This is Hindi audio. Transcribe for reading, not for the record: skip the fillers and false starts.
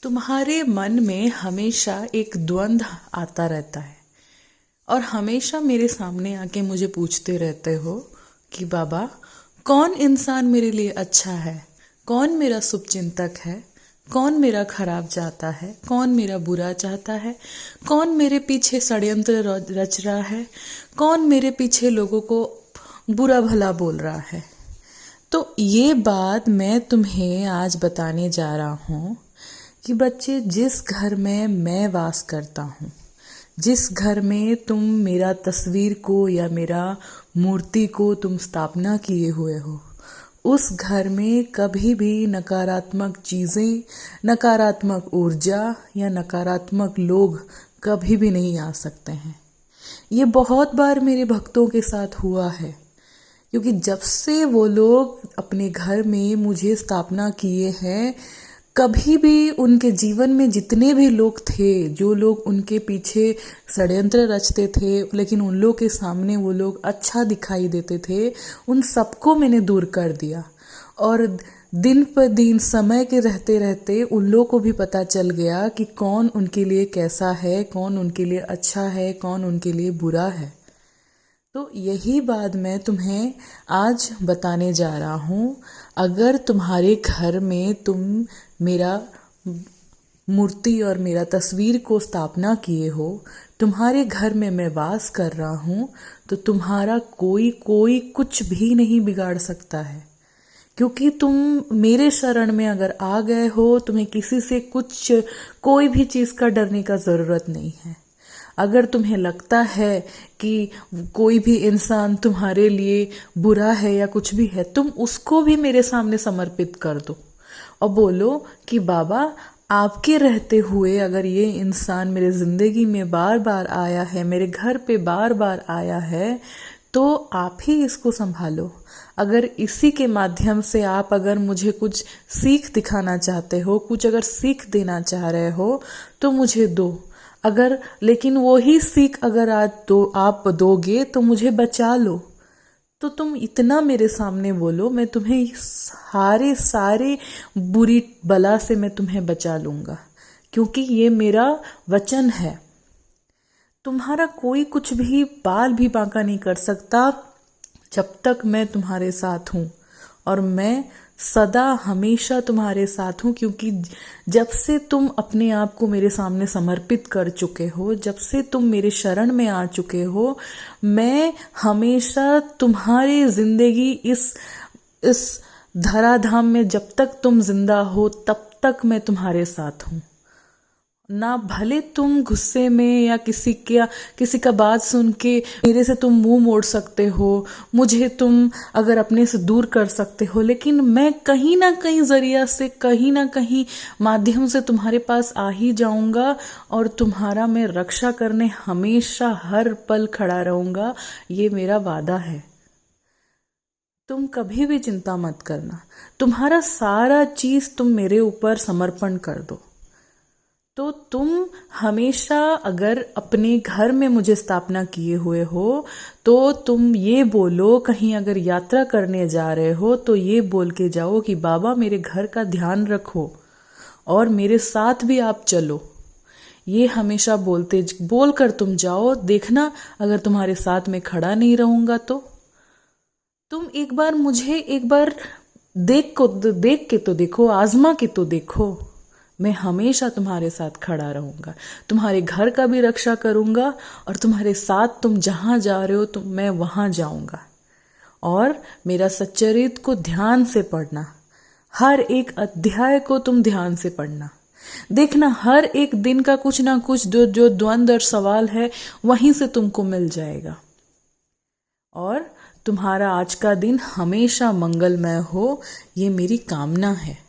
तुम्हारे मन में हमेशा एक द्वंद्व आता रहता है और हमेशा मेरे सामने आके मुझे पूछते रहते हो कि बाबा, कौन इंसान मेरे लिए अच्छा है, कौन मेरा शुभचिंतक है, कौन मेरा खराब चाहता है, कौन मेरा बुरा चाहता है, कौन मेरे पीछे षड्यंत्र रच रहा है, कौन मेरे पीछे लोगों को बुरा भला बोल रहा है। तो ये बात मैं तुम्हें आज बताने जा रहा हूँ कि बच्चे, जिस घर में मैं वास करता हूँ, जिस घर में तुम मेरा तस्वीर को या मेरा मूर्ति को तुम स्थापना किए हुए हो, उस घर में कभी भी नकारात्मक चीज़ें, नकारात्मक ऊर्जा या नकारात्मक लोग कभी भी नहीं आ सकते हैं। ये बहुत बार मेरे भक्तों के साथ हुआ है, क्योंकि जब से वो लोग अपने घर में मुझे स्थापना किए हैं, कभी भी उनके जीवन में जितने भी लोग थे, जो लोग उनके पीछे षड्यंत्र रचते थे, लेकिन उन लोग के सामने वो लोग अच्छा दिखाई देते थे, उन सबको मैंने दूर कर दिया। और दिन पर दिन समय के रहते रहते उन लोगों को भी पता चल गया कि कौन उनके लिए कैसा है, कौन उनके लिए अच्छा है, कौन उनके लिए बुरा है। तो यही बात मैं तुम्हें आज बताने जा रहा हूँ। अगर तुम्हारे घर में तुम मेरा मूर्ति और मेरा तस्वीर को स्थापना किए हो, तुम्हारे घर में मैं वास कर रहा हूँ, तो तुम्हारा कोई कुछ भी नहीं बिगाड़ सकता है। क्योंकि तुम मेरे शरण में अगर आ गए हो, तुम्हें किसी से कोई भी चीज़ का डरने का ज़रूरत नहीं है। अगर तुम्हें लगता है कि कोई भी इंसान तुम्हारे लिए बुरा है या कुछ भी है, तुम उसको भी मेरे सामने समर्पित कर दो और बोलो कि बाबा, आपके रहते हुए अगर ये इंसान मेरे ज़िंदगी में बार बार आया है, मेरे घर पे बार बार आया है, तो आप ही इसको संभालो। अगर इसी के माध्यम से आप अगर मुझे कुछ सीख दिखाना चाहते हो, कुछ अगर सीख देना चाह रहे हो, तो मुझे दो। अगर लेकिन वो ही सीख अगर आज आप दोगे तो मुझे बचा लो। तो तुम इतना मेरे सामने बोलो, मैं तुम्हें सारे बुरी बला से मैं तुम्हें बचा लूँगा, क्योंकि ये मेरा वचन है। तुम्हारा कोई कुछ भी बाल भी बांका नहीं कर सकता जब तक मैं तुम्हारे साथ हूँ, और मैं सदा हमेशा तुम्हारे साथ हूँ। क्योंकि जब से तुम अपने आप को मेरे सामने समर्पित कर चुके हो, जब से तुम मेरे शरण में आ चुके हो, मैं हमेशा तुम्हारी जिंदगी इस धराधाम में जब तक तुम जिंदा हो तब तक मैं तुम्हारे साथ हूँ। ना भले तुम गुस्से में या किसी का बात सुन के मेरे से तुम मुंह मोड़ सकते हो, मुझे तुम अगर अपने से दूर कर सकते हो, लेकिन मैं कहीं ना कहीं जरिया से, कहीं ना कहीं माध्यम से तुम्हारे पास आ ही जाऊंगा और तुम्हारा मैं रक्षा करने हमेशा हर पल खड़ा रहूंगा। ये मेरा वादा है। तुम कभी भी चिंता मत करना, तुम्हारा सारा चीज तुम मेरे ऊपर समर्पण कर दो। तो तुम हमेशा अगर अपने घर में मुझे स्थापना किए हुए हो, तो तुम ये बोलो, कहीं अगर यात्रा करने जा रहे हो तो ये बोल के जाओ कि बाबा, मेरे घर का ध्यान रखो और मेरे साथ भी आप चलो। ये हमेशा बोल कर तुम जाओ। देखना, अगर तुम्हारे साथ में खड़ा नहीं रहूंगा तो तुम मुझे एक बार देख के तो देखो, आजमा के तो देखो। मैं हमेशा तुम्हारे साथ खड़ा रहूंगा, तुम्हारे घर का भी रक्षा करूंगा और तुम्हारे साथ तुम जहां जा रहे हो मैं वहां जाऊंगा। और मेरा सच्चरित्र को ध्यान से पढ़ना, हर एक अध्याय को तुम ध्यान से पढ़ना। देखना, हर एक दिन का कुछ ना कुछ जो द्वंद्व और सवाल है वहीं से तुमको मिल जाएगा। और तुम्हारा आज का दिन हमेशा मंगलमय हो, ये मेरी कामना है।